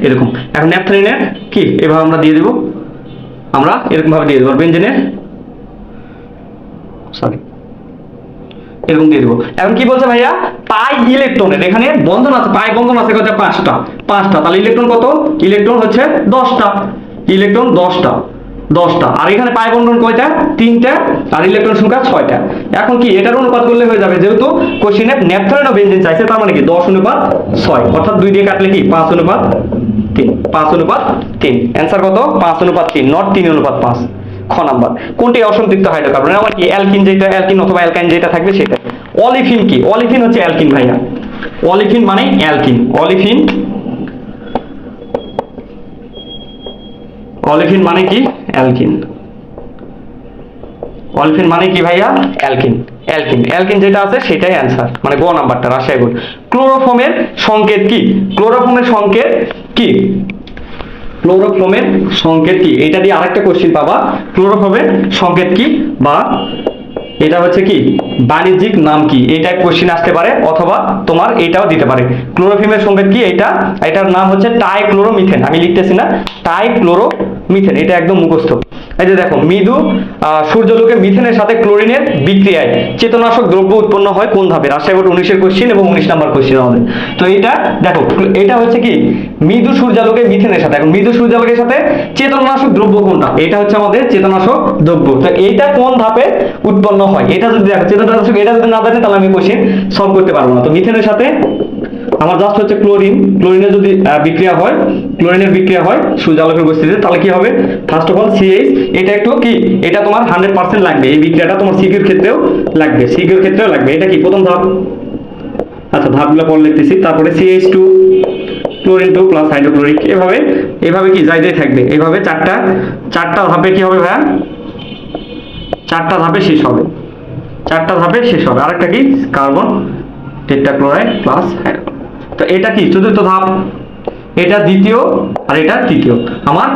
এরকম। এখন ন্যাপথেলিনের কি এভাবে আমরা দিয়ে দেব, আমরা এরকম ভাবে দিয়ে দেবো। বেনজেনের এরকম দিয়ে দেবো। এখন কি বলছে ভাইয়া? পাই ইলেকট্রনের, এখানে বন্ধন আছে, পাই বন্ধন আছে কত? 5টা। তাহলে ইলেকট্রন কত? ইলেকট্রন হচ্ছে 10টা, ইলেকট্রন 10টা। আর এখানে পাই বন্ধন কয়টা? 3টা, আর ইলেকট্রন সংখ্যা 6টা। এখন কি এটার অনুপাত করলে হয়ে যাবে, যেহেতু কোশ্চেনে ন্যাপথলিন ও বেনজিন চাইছে, তার মানে কি 10:6, অর্থাৎ 2 দিয়ে কাটলে কি 5:3। অ্যান্সার কত? 5:3, নট 3:5। খ নাম্বার। কোনটি অসম্পৃক্ত হাইড্রোকার্বন? আমার কি অ্যালকিন, যেটা অ্যালকিন অথবা অ্যালকাইন যেটা থাকবে সেটা। অলিফিন কি? অলিফিন হচ্ছে অ্যালকিন ভাইয়া। অলিফিন মানে অ্যালকিন। অলিফিন মানে কি? অ্যালকিন। অলিফিন মানে কি ভাইয়া? অ্যালকিন যেটা আছে সেটাই অ্যান্সার, মানে গ নাম্বারটা, রাজশাহী বোর্ড। ক্লোরোফর্মের সংকেত কি? এটা দিয়ে আরেকটা কোশ্চেন পাবা। ক্লোরোফর্মের সংকেত কি, বা এটা হচ্ছে কি বাণিজ্যিক নাম কি? এটা কোশ্চেন আসতে পারে, অথবা তোমার এটাও দিতে পারে। ক্লোরোফর্মের সংকেত কি? এটার নাম হচ্ছে টাইক্লোরোমিথেন। আমি লিখতেছি না, টাইক্লোরোমিথেন, এটা একদম মুখস্থ। এই যে দেখো, মৃদু সূর্যালোকে মিথেনের সাথে ক্লোরিনের বিক্রিয়ায় চেতনাশক দ্রব্য উৎপন্ন হয় কোন ধাপে? রাজশাহী বোর্ড 19-এর কোশ্চেন এবং 19 নাম্বার কোশ্চেন আমাদের। তো এটা দেখো, এটা হচ্ছে কি মৃদু সূর্যালোকে মিথেনের সাথে, এখন মৃদু সূর্যালোকের সাথে চেতনাশক দ্রব্য কোনটা? এটা হচ্ছে আমাদের চেতনাশক দ্রব্য। তো এইটা কোন ধাপে উৎপন্ন হয়? এটা যদি দেখো চেতনাশক, এটা যদি না জানি তাহলে আমি কোশ্চেন সলভ করতে পারবো না। তো মিথেনের সাথে আমার জাস্ট হচ্ছে ক্লোরিনের যদি বিক্রিয়া হয়, ক্লোরিনের বিক্রিয়া হয় সূর্যালোকের উপস্থিতিতে, তাহলে কি হবে? ফার্স্ট অফ অল CH, এটা একটু কি, এটা তোমার 100% লাগবে, এই বিক্রিয়াটা তোমার সিকিউর ক্ষেত্রেও লাগবে, সিকিউর ক্ষেত্রেও লাগবে। এটা কি প্রথম ধাপ? আচ্ছা, ধাপগুলো পরে লিখতেছি। তারপরে CH2 ক্লোরিন 2 প্লাস হাইড্রোক্লোরিক, এভাবে কি যাইতেই থাকবে। এইভাবে চারটা ধাপে কি হবে ভাইয়া? চারটা ধাপে শেষ হবে, চারটা ধাপে শেষ হবে। আরেকটা কি? Carbon tetrachloride plus hydrochloride. তো এটা কি চতুর্থ ধাপ, এটা দ্বিতীয়, আর এটা তৃতীয়। আমার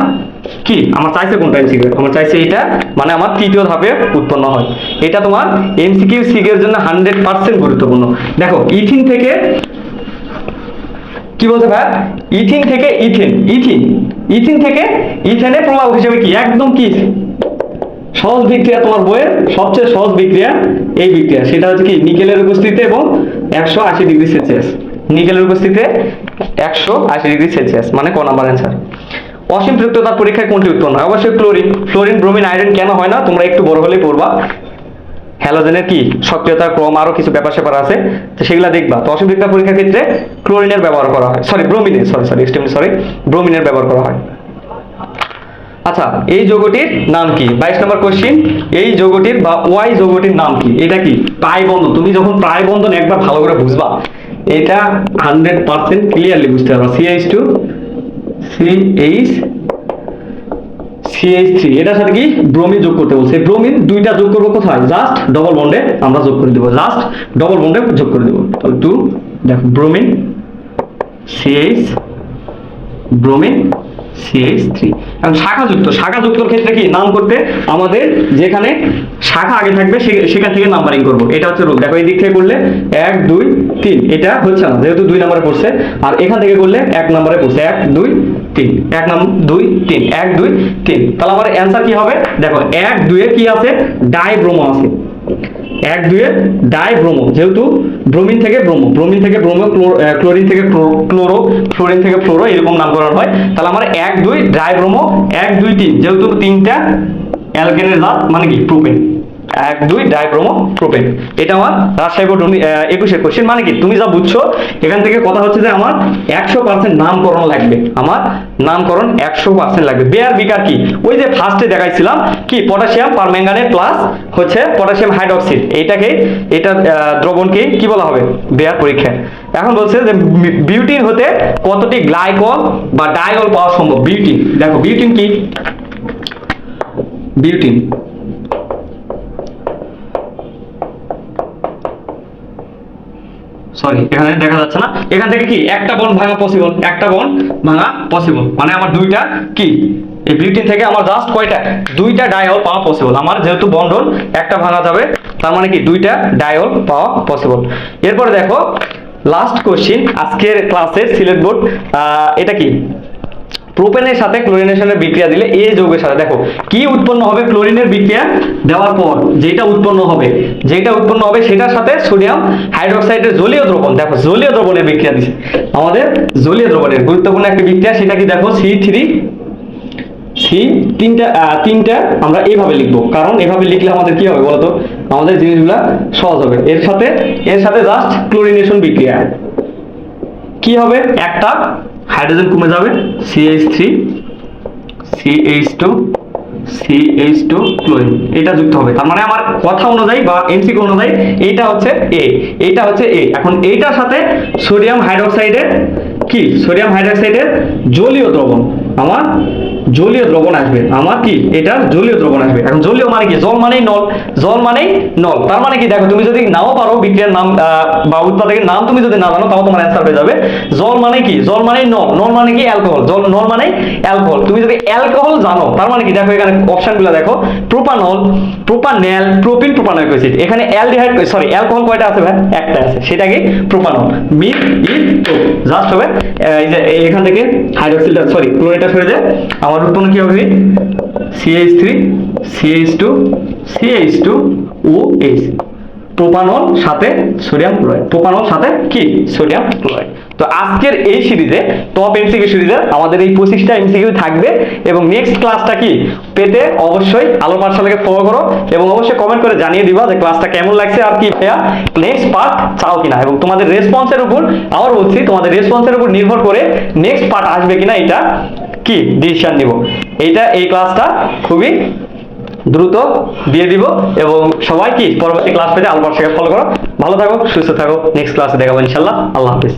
কি, আমার চাইছে কোনটা এমসিকিউ? আমার চাইছে এটা, মানে আমার তৃতীয় ধাপে উৎপন্ন হয়। এটা তোমার এমসিকিউ সিগের জন্য 100% গুরুত্বপূর্ণ। দেখো, ইথিন থেকে কি বলতে ভাই? ইথিন থেকে ইথিন থেকে ইথেনে প্রভাব হিসেবে কি একদম কি সহজ বিক্রিয়া, তোমার বইয়ের সবচেয়ে সহজ বিক্রিয়া এই বিক্রিয়া, সেটা হচ্ছে কি নিকেলের উপস্থিতিতে এবং 180°C। নিকেলের উপস্থিতিতে 180°C, মানে ক নাম্বার অ্যান্সার? অসীম পৃক্ততার পরীক্ষায় কোনটি উৎপন্ন হয়? অবশ্যই ক্লোরিন, ব্রোমিন, আয়রন। কেন হয় না তোমরা একটু বড় হলেই পড়বা, হ্যালোজেনের কি সক্রিয়তার ক্রম, আরো কিছু ব্যাপার স্যাপার আছে, তো সেগুলা দেখবা। তো অসীম পৃক্ততা পরীক্ষার ক্ষেত্রে ক্লোরিনের ব্যবহার করা হয়, ব্রোমিনের ব্যবহার করা হয়। আচ্ছা, এই যৌগটির নাম কি? 22 নম্বর কোশ্চেন। এই যৌগটির বা ওয়াই যৌগটির নাম কি? এটা কি প্রায় বন্ধন। তুমি যখন প্রায় বন্ধন একবার ভালো করে বুঝবা, এটা 100% ক্লিয়ারলি বুঝতে পারবা। CH2 CH3, এটার সাথে কি ব্রোমিন যোগ করতে বলছে। ব্রোমিন দুইটা যোগ করবো কোথায়? জাস্ট ডবল বন্ডে আমরা যোগ করে দেবো, জাস্ট ডবল বন্ডে যোগ করে দেবো। তাহলে 2, দেখো ব্রোমিন CH, ব্রোমিন CH3। এখন শাখা যুক্তর ক্ষেত্রে কি নাম করতে আমাদের যেখানে শাখা আগে থাকবে সেখান থেকে নাম্বারিং করব। এটা হচ্ছে রুল। দেখো এই দিক থেকে করলে 1 2 3, এটা হচ্ছে না যেহেতু 2 নম্বরে পড়ছে, আর এখান থেকে করলে 1 নম্বরে পড়ছে, 1 2 3, 1 2 3, 1 2 3। তাহলে আমার অ্যান্সার কি হবে? দেখো 1 2 এ কি আছে? ডাইব্রোমো আছে। 1 2 এ ডাইব্রোমো, যেহেতু ব্রোমিন থেকে ব্রোমো, ক্লোরিন থেকে ক্লোরো, ফ্লোরিন থেকে ফ্লোরো, এরকম নামকরণ হয়। তাহলে আমার 1 2 ডাইব্রোমো, 1 2 3, যেহেতু তিনটা অ্যালকেনের জাত, মানে কি প্রোপেন। 1 2 dibromo propane. এটা আমার রাজশাহী বোর্ড 21-এর কোশ্চেন। মানে কি তুমি যা বুঝছো এখান থেকে কথা হচ্ছে যে আমার 100% নামকরণ লাগবে, আমার নামকরণ 100% লাগবে। বেয়ার বিকার কি? ওই যে ফার্স্টে দেখাইছিলাম কি পটাশিয়াম পারম্যাঙ্গানেট প্লাস হচ্ছে পটাশিয়াম হাইড্রোক্সাইড, এটা দ্রবণকে কি বলা হবে বেয়ার পরীক্ষায়। এখন বলছে যে বিউটিন হতে কতটি গ্লাইকল বা ডাইঅল পাওয়া সম্ভব? বিউটিন, দেখো বিউটিন কি? বিউটিন সরি এখানে দেখা যাচ্ছে না, এখান থেকে কি একটা বন্ড ভাঙা পসিবল, মানে আমার দুইটা কি এই বিউটিন থেকে আমার জাস্ট কয়টা? দুইটা ডাইঅল পাওয়া পসিবল। আমার যেহেতু বন্ডন একটা ভাঙা যাবে, তার মানে কি দুইটা ডাইঅল পাওয়া পসিবল। এরপরে দেখো লাস্ট কোশ্চেন আজকের ক্লাসের সিলেট বোর্ড, এটা কি প্রোপেনের সাথে ক্লোরিনেশনের বিক্রিয়া দিলে এই যৌগের সাথে দেখো কি উৎপন্ন হবে? ক্লোরিনের বিক্রিয়া দেওয়ার পর যেটা উৎপন্ন হবে সেটার সাথে সোডিয়াম হাইড্রোক্সাইডের জলীয় দ্রবণ, দেখো জলীয় দ্রবণের বিক্রিয়া দিচ্ছে আমাদের, জলীয় দ্রবণের গুরুত্বপূর্ণ একটা বিক্রিয়া, সেটা কি দেখো C3 তিনটা আমরা এইভাবে লিখবো, কারণ এভাবে লিখলে আমাদের কি হবে বলতো, আমাদের জিনিসগুলা সহজ হবে। এর সাথে জাস্ট ক্লোরিনেশন বিক্রিয়া কি হবে? একটা হাইড্রোজেন কমে যাবে, CH3 CH2 ক্লোরিন, এটা যুক্ত হবে। তার মানে আমার কথা অনুযায়ী বা এমসিকিউ অনুযায়ী এইটা হচ্ছে A। এখন এইটার সাথে সোডিয়াম হাইড্রোক্সাইডের জলীয় দ্রবণ, আমার জলীয় দ্রবণ আসবে, আমার কি এটা জলীয় দ্রবণ আসবে। এখন জলীয় মানে কি? জল মানেই নল, তার মানে কি দেখো তুমি যদি নাও পারো বিক্রিয়ার নাম বা উৎপাদকের নাম তুমি যদি না জানো, তাও তোমার অ্যান্সার হয়ে যাবে। জল মানে কি? জল মানে নল মানে কি অ্যালকোহল, নল মানে অ্যালকোহল। তুমি যদি অ্যালকোহল জানো তার মানে কি দেখো এখানে অপশনগুলো দেখো, প্রোপানল, প্রোপানেল, প্রোপিন, প্রোপানোয়িক অ্যাসিড। এখানে অ্যালকোহল কয়টা আছে ভাই? একটা আছে, সেটা কি প্রোপানল। জাস্ট হবে এই যে এখান থেকে হাইড্রোক্সিলটা ক্লোরিনটা সরে যায়, আমার উৎপন্ন কি হবে? CH3 CH2 CH2 OH, propanol সাথে সোডিয়াম ক্লোরাইড, প্রোপানল সাথে কি সোডিয়াম ক্লোরাইড। তো আজকের এই সিরিজে টপ এমসিকিউ সিরিজে আমাদের এই 25টা এমসিকিউ থাকবে এবং নেক্সট ক্লাসটা কি পেতে অবশ্যই আলো পাঠশালাকে ফলো করো এবং অবশ্যই কমেন্ট করে জানিয়ে দিবা যে ক্লাসটা কেমন লাগছে আর কি ভাইয়া নেক্সট পার্ট চাও কিনা, এবং তোমাদের রেসপন্সের উপর আবার বলছি তোমাদের রেসপন্সের উপর নির্ভর করে নেক্সট পার্ট আসবে কিনা এটা কি ডিসিশন নিব। এই ক্লাসটা খুবই দ্রুত দিয়ে দিব এবং সবাই কি পরবর্তী ক্লাস পেতে আলো পাঠশালাকে ফলো করো। ভালো থাকো, সুস্থ থাকো, নেক্সট ক্লাসে দেখাবো ইনশাআল্লাহ। আল্লাহ হাফেজ।